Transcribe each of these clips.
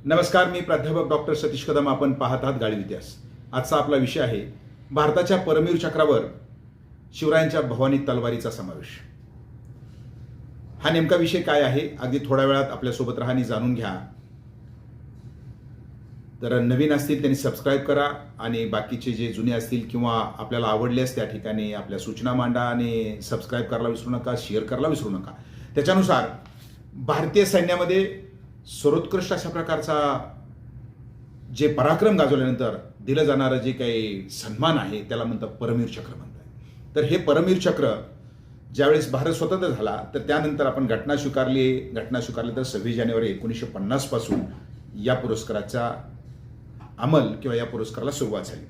नमस्कार, मी प्राध्यापक डॉक्टर सतीश कदम. आपण पाहत आहात गाडीव इतिहास. आजचा आपला विषय आहे भारताच्या परमवीर चक्रावर शिवरायांच्या भवानी तलवारीचा समावेश. हा नेमका विषय काय आहे अगदी थोड्या वेळात आपल्यासोबत राहा आणि जाणून घ्या. तर नवीन असतील त्यांनी सबस्क्राईब करा आणि बाकीचे जे जुने असतील किंवा आपल्याला आवडलेस त्या ठिकाणी आपल्या सूचना मांडा आणि सबस्क्राईब करायला विसरू नका, शेअर करायला विसरू नका. त्याच्यानुसार भारतीय सैन्यामध्ये सर्वोत्कृष्ट अशा प्रकारचा जे पराक्रम गाजवल्यानंतर दिलं जाणारं जे काही सन्मान आहे त्याला म्हणतात परमवीर चक्र म्हणतात. तर हे परमवीर चक्र ज्यावेळेस भारत स्वतंत्र झाला तर त्यानंतर आपण घटना स्वीकारली तर 26 जानेवारी 1950 पासून या पुरस्काराचा अंमल किंवा या पुरस्काराला सुरुवात झाली.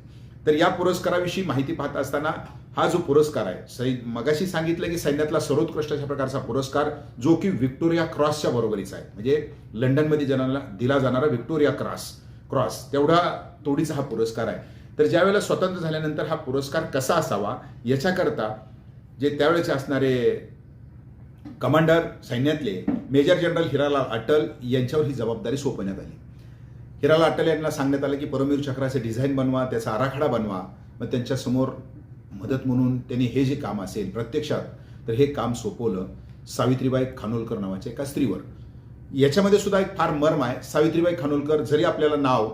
तर या पुरस्काराविषयी माहिती पाहत असताना हा जो पुरस्कार आहे मगाशी सांगितलं की सैन्यातला सर्वोत्कृष्ट अशा प्रकारचा पुरस्कार जो की व्हिक्टोरिया क्रॉसच्या बरोबरीचा आहे, म्हणजे लंडनमध्ये जनाला दिला जाणारा व्हिक्टोरिया क्रॉस तेवढा तोडीचा हा पुरस्कार आहे. तर ज्यावेळेला स्वतंत्र झाल्यानंतर हा पुरस्कार कसा असावा याच्याकरता जे त्यावेळेचे असणारे कमांडर सैन्यातले मेजर जनरल हिरालाल अटल यांच्यावर ही जबाबदारी सोपवण्यात आली. हिरालाल अटल यांना सांगण्यात आलं की परमवीर चक्राचे डिझाईन बनवा, त्याचा आराखडा बनवा. मग त्यांच्यासमोर मदत म्हणून त्यांनी हे जे काम असेल प्रत्यक्षात तर हे काम सोपवलं सावित्रीबाई खानोलकर नावाच्या एका स्त्रीवर. याच्यामध्ये सुद्धा एक फार मर्म आहे. सावित्रीबाई खानोलकर जरी आपल्याला नाव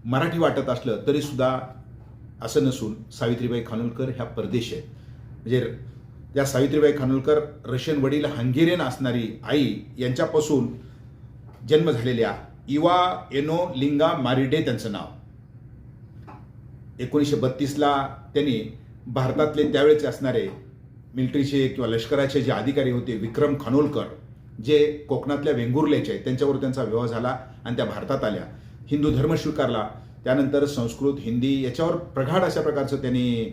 मराठी वाटत असलं तरी सुद्धा असं नसून सावित्रीबाई खानोलकर ह्या परदेशी आहेत. म्हणजे त्या सावित्रीबाई खानोलकर रशियन वडील हंगेरियन असणारी आई यांच्यापासून जन्म झालेल्या इवा एनो लिंगा मारिडे त्यांचं नाव. 1932ला त्यांनी भारतातले त्यावेळेचे असणारे मिलिटरीचे किंवा लष्कराचे जे अधिकारी होते विक्रम खानोलकर जे कोकणातल्या वेंगुर्ल्याचे आहेत त्यांच्यावर त्यांचा विवाह झाला आणि त्या भारतात आल्या. हिंदू धर्म स्वीकारला. त्यानंतर संस्कृत हिंदी याच्यावर प्रगाढ अशा प्रकारचं त्यांनी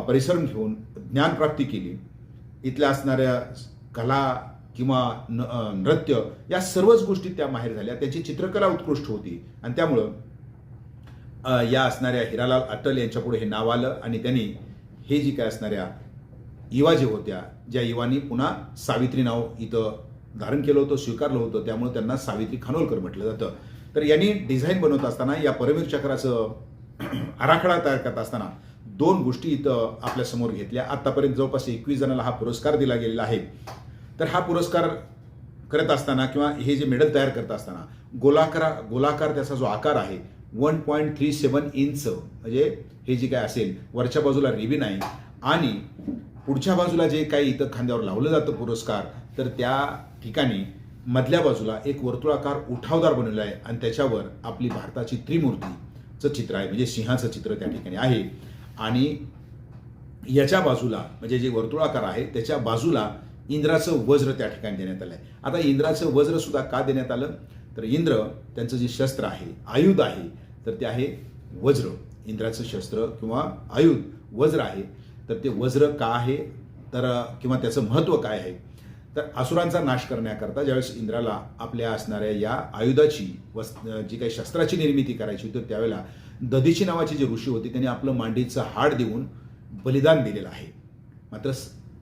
परिश्रम घेऊन ज्ञानप्राप्ती केली. इथल्या असणाऱ्या कला किंवा नृत्य या सर्वच गोष्टी त्या माहेर झाल्या. त्यांची चित्रकला उत्कृष्ट होती आणि त्यामुळं या असणाऱ्या हिरालाल अटल यांच्यापुढे हे नाव आलं आणि त्यांनी हे जी काय असणाऱ्या इवा जे होत्या ज्या इवानी पुन्हा सावित्री नाव इथं धारण केलं होतं, स्वीकारलं होतं, त्यामुळे त्यांना सावित्री खानोलकर म्हटलं जातं. तर यांनी डिझाईन बनवत असताना या परमवीर चक्राचं आराखडा तयार करत असताना दोन गोष्टी इथं आपल्यासमोर घेतल्या. आतापर्यंत जवळपास 21 जणांना हा पुरस्कार दिला गेलेला आहे. तर हा पुरस्कार करत असताना किंवा हे जे मेडल तयार करत असताना गोलाकार त्याचा जो आकार आहे 1.37 इंच, म्हणजे हे जे काय असेल वरच्या बाजूला रिबिन आहे आणि पुढच्या बाजूला जे काही इथं खांद्यावर लावलं जातं पुरस्कार तर त्या ठिकाणी मधल्या बाजूला एक वर्तुळाकार उठावदार बनवलं आहे आणि त्याच्यावर आपली भारताची त्रिमूर्तीचं चित्र आहे, म्हणजे सिंहाचं चित्र त्या ठिकाणी आहे. आणि याच्या बाजूला म्हणजे जे वर्तुळाकार आहे त्याच्या बाजूला इंद्राचं वज्र त्या ठिकाणी देण्यात आलं आहे. आता इंद्राचं वज्र सुद्धा का देण्यात आलं तर इंद्र त्यांचं जे शस्त्र आहे आयुध आहे तर ते आहे वज्र. इंद्राचं शस्त्र किंवा आयुध वज्र आहे. तर ते वज्र का आहे तर किंवा त्याचं महत्त्व काय आहे तर असुरांचा नाश करण्याकरता ज्यावेळेस इंद्राला आपल्या असणाऱ्या या आयुधाची जी काही शस्त्राची निर्मिती करायची होती त्यावेळेला दधीची नावाची जे ऋषी होते त्यांनी आपलं मांडीचं हाड देऊन बलिदान दिलेलं आहे. मात्र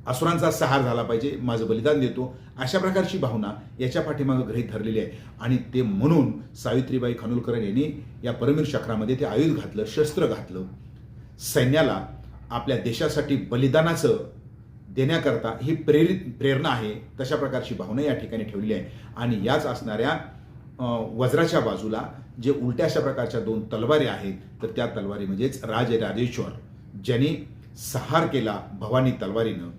असुरांचा संहार झाला पाहिजे, माझं बलिदान देतो अशा प्रकारची भावना याच्या पाठीमागं गृहीत धरलेली आहे. आणि ते म्हणून सावित्रीबाई खानोलकर यांनी या परमवीर चक्रामध्ये ते आयुध घातलं, शस्त्र घातलं. सैन्याला आपल्या देशासाठी बलिदानाचं देण्याकरता ही प्रेरणा आहे तशा प्रकारची भावना या ठिकाणी ठेवलेली आहे. आणि याच असणाऱ्या वज्राच्या बाजूला जे उलट्या अशा प्रकारच्या दोन तलवारी आहेत तर त्या तलवारी म्हणजेच राजराजेश्वर ज्यांनी संहार केला भवानी तलवारीनं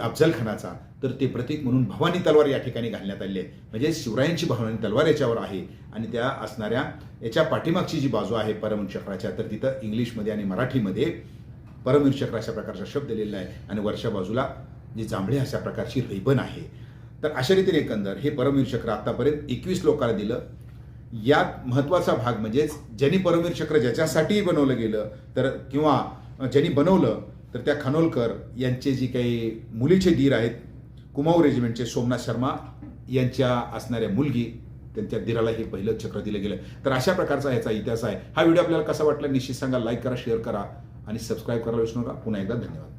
अफजल खानाचा तर ते प्रतीक म्हणून भवानी तलवार या ठिकाणी घालण्यात आली आहे. म्हणजे शिवरायांची भवानी तलवार याच्यावर आहे आणि त्या असणाऱ्या याच्या पाठीमागची जी बाजू आहे परमवीर चक्राच्या तर तिथं इंग्लिशमध्ये आणि मराठीमध्ये परमवीर चक्र अशा प्रकारचा शब्द दिलेला आहे आणि वरच्या बाजूला जी जांभळे अशा प्रकारची रिबन आहे. तर अशा रीतीने एकंदर हे परमवीर चक्र आतापर्यंत 21 लोकांना दिलं. यात महत्त्वाचा भाग म्हणजेच ज्यांनी परमवीर चक्र ज्याच्यासाठी बनवलं गेलं तर किंवा ज्यांनी बनवलं तर त्या खानोलकर यांचे जी काही मुलीचे दीर आहेत कुमाऊ रेजिमेंटचे सोमनाथ शर्मा यांच्या असणाऱ्या मुलगी त्यांच्या दीराला हे पहिलं चक्र दिलं गेलं. तर अशा प्रकारचा ह्याचा इतिहास आहे. हा व्हिडिओ आपल्याला कसा वाटला निश्चित सांगा, लाईक करा, शेअर करा आणि सबस्क्राईब करायला विसरू नका. पुन्हा एकदा धन्यवाद.